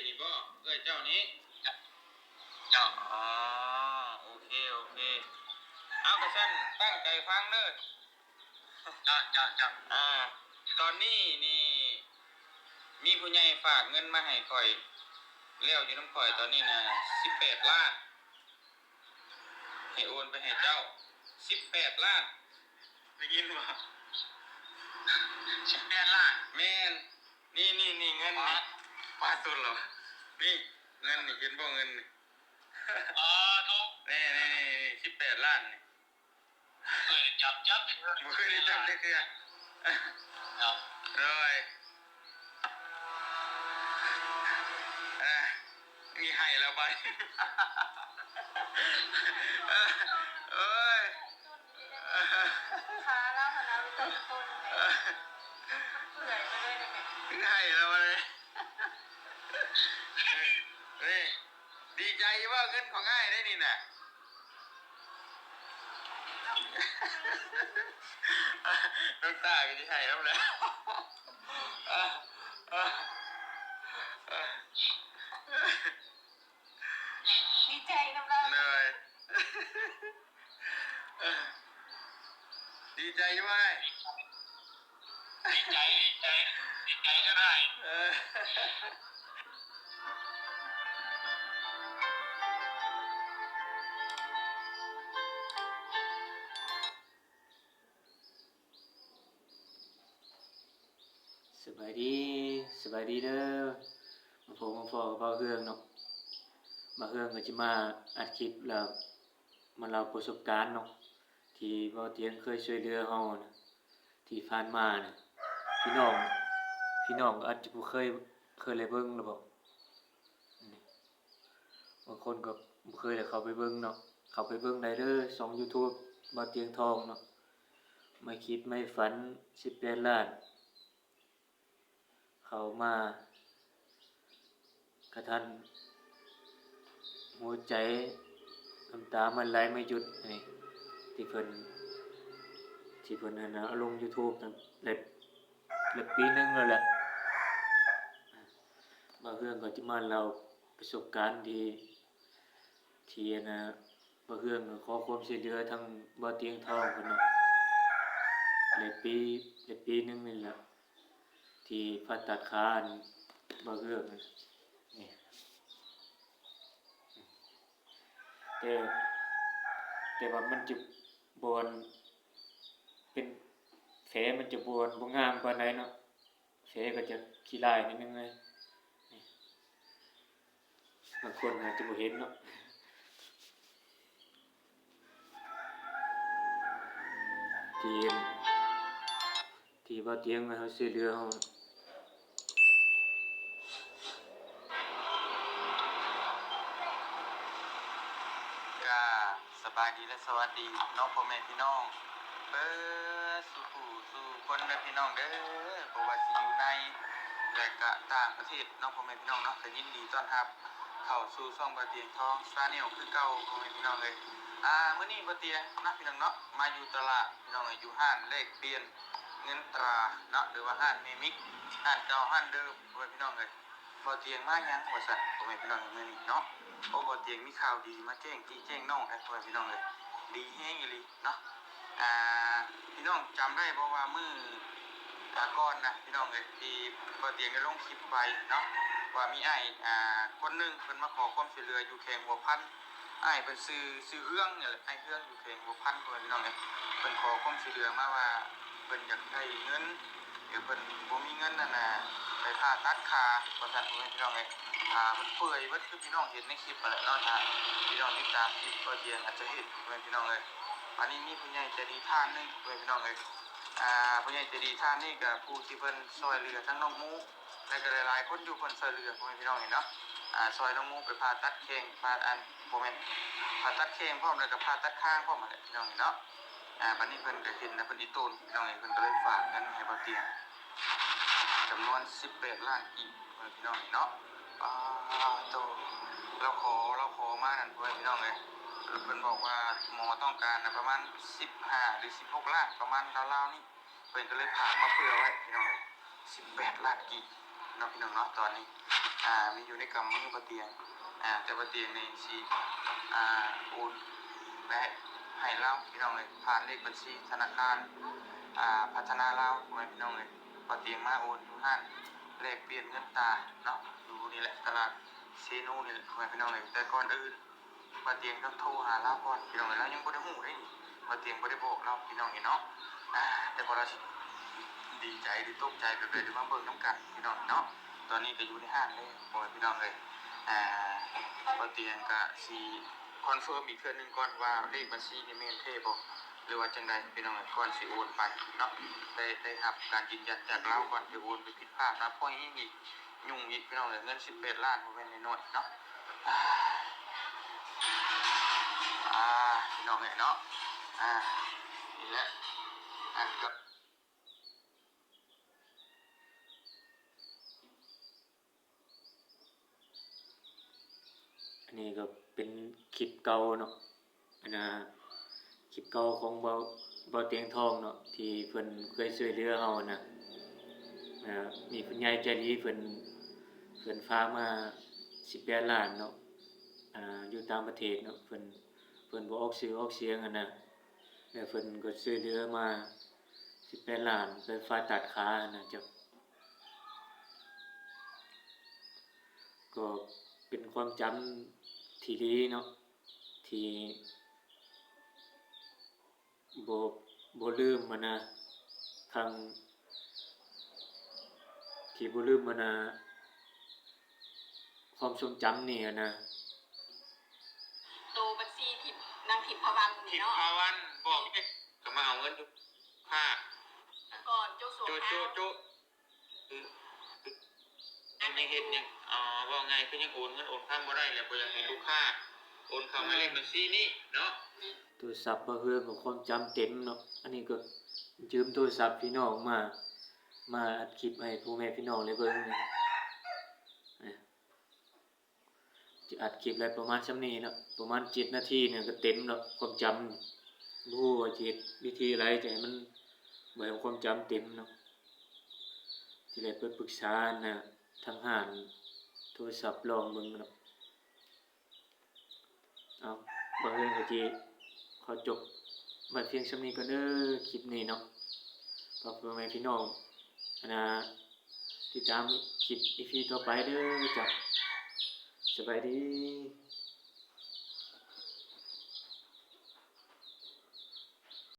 นี่บ่เอ้ยเจ้านี้เจ้าอ๋อโอเคโอเคเอากระชั้นตั้งใจฟังเด้อเจ้าตอนนี้นี่มีผู้ใหญ่ฝากเงินมาให้ข่อยเลี้ยวอยู่น้ำข่อยตอนนี้นะ18 ล้านให้โอนไปให้เจ้า18 ล้านได้ยินบ่18 ล้านแม่นนี่เงินนี่ปาตุนเหรอนี่เงินนี่เห็นบ่เงินนี่ทุกนี่18 ล้านนี่เคยจับบ่เคยได้จับได้คือเลยมีให้แล้วไปเอ้ยขาแล้วมันเอาต้นเปื่อยไปเลยนะแม่ถึงให้แล้วเลยนี่ดีใจว่าเงินของง่ายได้นี่น่ะน้ำตาก็จะให้แล้วแหละดีใจน้ำลายเหนื่อยดีใจไหมดีใจก็ได้สบายดีเด้อมาพบมาฟอกับบ่าวเฮืองเนาะบ่าวเฮืองก็จะมาอัดคลิปแล้วมาเล่าประสบการณ์เนาะที่บ่าวเตียงเคยช่วยเหลือเฮานะที่ผ่านมานะพี่น้องก็อาจจะบ่เคยได้เบิ่งหรือบ่นี่บางคนก็บ่เคยได้เข้าไปเบิ่งเนาะเข้าไปเบิ่งได้เด้อช่อง YouTube บ่าวเตียงทองเนาะไม่คิดไม่ฝัน18 ล้านเขามากระทันหัวใจน้ำตามันไหลไม่หยุดนี่ที่เพิ่นนั่นนะเอาลง YouTube ตั้งเล็บปีนึงแล้วแหละบางเรื่องก็จะมาเล่าประสบการณ์ที่นะบางเรื่องก็ขอความช่วยเหลือทางบ่อเตียงทองเพิ่นเนาะเล็บปีนึงนี่แหละที่ผ่าตัดขาบางเรื่องนี่แต่ว่ามันจะบวนเป็นแผลมันจะบวนบ่งามปานใดเนาะแผลก็จะขี้ลายนิดนึงเลยนี่บางคนอาจจะบ่เห็นเนาะที่บ่เตียงมาเฮาช่วยเหลือเฮาสบายดีและสวัสดีน้องพ่อแม่พี่น้องสู่คนและพี่น้องเด้อบ่ว่าสิอยู่ในและก็ต่างประเทศน้องพ่อแม่พี่น้องเนาะก็ยินดีต้อนรับเข้าสู่ช่องบ่เตียงทองชาแนลคือเก่าพ่อแม่พี่น้องเลยมื้อนี้บ่เตียงนะพี่น้องเนาะมาอยู่ตลาดพี่น้องอยู่ห้านเลขเปลี่ยนเงินตราเนาะหรือว่าห้านเมมิกห้านเก่าห้านเดิมพ่อแม่พี่น้องเลยบ่เตียงมาหยังว่าซั่นพ่อแม่พี่น้องมื้อนี้เนาะบ่เตียงมีข่าวดีมาแจ้งน้องให้พ่อแม่พี่น้องเลยดีแฮงอีหลีเนาะพี่น้องจำได้บ่ว่ามื้อก่อนนะพี่น้องเอ้ยที่บ่เตียงได้ลงคลิปไปเนาะว่ามีอ้ายคนนึงเพิ่นมาขอความช่วยเหลืออยู่แขงหัวพันอ้ายเพิ่นซื้อเฮืองนี่แหละอ้ายเฮืองอยู่แขงหัวพันพ่อแม่พี่น้องเอ้ยเพิ่นขอความช่วยเหลือมาว่าเพิ่นอยากได้เงินเดี๋ยวเพิ่นบ่มีเงินนั่นน่ะไปผ่าตัดขาว่าซั่นพ่อแม่พี่น้องเอ้ยเพิ่นเปื่อยเบิดคือพี่น้องเห็นในคลิปนั่นแหละเนาะถ้าพี่น้องติดตามคลิปบ่เตียงอาจจะเห็นพ่อแม่พี่น้องเอ้ยอันนี้มีผู้ใหญ่ใจดีท่านนึงพ่อแม่พี่น้องเอ้ยผู้ใหญ่ใจดีท่านนี่ก็ผู้ที่เพิ่นช่วยเหลือทั้งน้องหมูและก็หลายๆคนอยู่เพิ่นช่วยเหลือพ่อแม่พี่น้องเห็นเนาะช่วยน้องหมูไปผ่าตัดแข้งผ่าบ่แม่นผ่าตัดแข้งพร้อมแล้วก็ผ่าตัดคางพร้อมนั่นแหละพี่น้องเห็นเนาะบัดนี้เพิ่นก็เห็นนะเพิ่นอีโตนพี่น้องเอ้ยเพิ่นก็เลยฝากเงินให้บ่เตียงจำนวน18 ล้านอีกพ่อแม่พี่น้องเห็นเนาะโตเราขอมานั่นพ่อแม่พี่น้องเอ้ยเพิ่นบอกว่าหมอต้องการประมาณ15หรือ16 ล้านประมาณราวๆนี้เพิ่นก็เลยฝากมาเผื่อไว้พี่น้อง18 ล้านกีบ เนาะพี่น้องเนาะตอนนี้มีอยู่ในกำมือบ่เตียงแต่บ่เตียงในสิโอนและให้เราพี่น้องเลยผ่านเลขบัญชีธนาคารพัฒนาลาวพ่อแม่พี่น้องเลยบ่เตียงมาโอนอยู่ห้านเลขเปลี่ยนเงินตาเนาะอยู่นี่แหละตลาดเซโนนี่แหละพ่อแม่พี่น้องเลยแต่ก่อนอื่นบ่เตียงต้องโทรหาเราก่อนพี่น้องเลยเรายังบ่ได้ฮู้ได้นี่บ่เตียงบ่ได้บอกเราพี่น้องเนาะแต่พอเราดีใจหรือตกใจไปเลยหรือว่าเบิ่งน้ำกันพี่น้องเนาะตอนนี้ก็อยู่ในห้างเลยพ่อแม่พี่น้องเลยบ่เตียงก็สิคอนเฟิร์มอีกเทื่อนึงก่อนว่าเลขบัญชีนี่แม่นแท้บ่หรือว่าจังใดพี่น้องก่อนสิโอนไปเนาะได้รับการยืนยันจากเราก่อนสิโอนไปผิดพลาดนะเพราะอีกยุ่งอีกพี่น้องเงิน18ล้านบ่แม่นน้อยๆเนาะพี่น้องเนาะนี่แหละก็ อันนี้ก็เป็นคลิปเก่าเนาะคลิปเก่าของเบาเตียงทองเนาะที่เพิ่นเคยช่วยเหลือเฮานะมีผู้ใหญ่ใจดีเพิ่นฝากมา18ล้านเนาะอยู่ต่างประเทศเนาะเพิ่นบ่ออกชื่อออกเสียงแล้วเพิ่นก็ช่วยเหลือมา18ล้านเพิ่นฟ้าตัดขาจ้ะก็เป็นความจำที่ดีเนาะที่บ่ลืมครั้งที่บ่ลืมความทรงจำนี่ตูบัญชีทิพนางทิพพวัน ทิ นี่ พ เนาะ พาวันบอกก็มาเอาเงินอยู่ค่า ก่อนโจสัว โจไม่เฮ็ดยังว่าไงคือยังโอนเงินโอนข้ามบ่ได้แล้วบ่อยากให้ลูกค้าโอนเข้ามาเลขบัญชีนี้เนาะโทรศัพท์บ่เฮือกับความจำเต็มเนาะอันนี้ก็ยืมโทรศัพท์พี่น้องมาอัดคลิปให้พ่อแม่พี่น้องได้เบิ่งนี่จะอัดคลิปได้ประมาณส่ำนี้เนาะประมาณ7นาทีเนี่ยก็เต็มแล้วความจำบ่รู้ว่าจะเฮ็ดวิธีอะไรจะให้มันบ่ให้ความจำเต็มเนาะสิได้ไปปรึกษาทางห้างโทรศัพท์ลองเบิ่งเนาะเอาบ่เฮือก็สิขอจบไว้เพียงส่ำนี้ก่อนเด้อคลิปนี้เนาะฝากพ่อแม่พี่น้องติดตามคลิป EP ต่อไปเด้อจ้ะสบายดี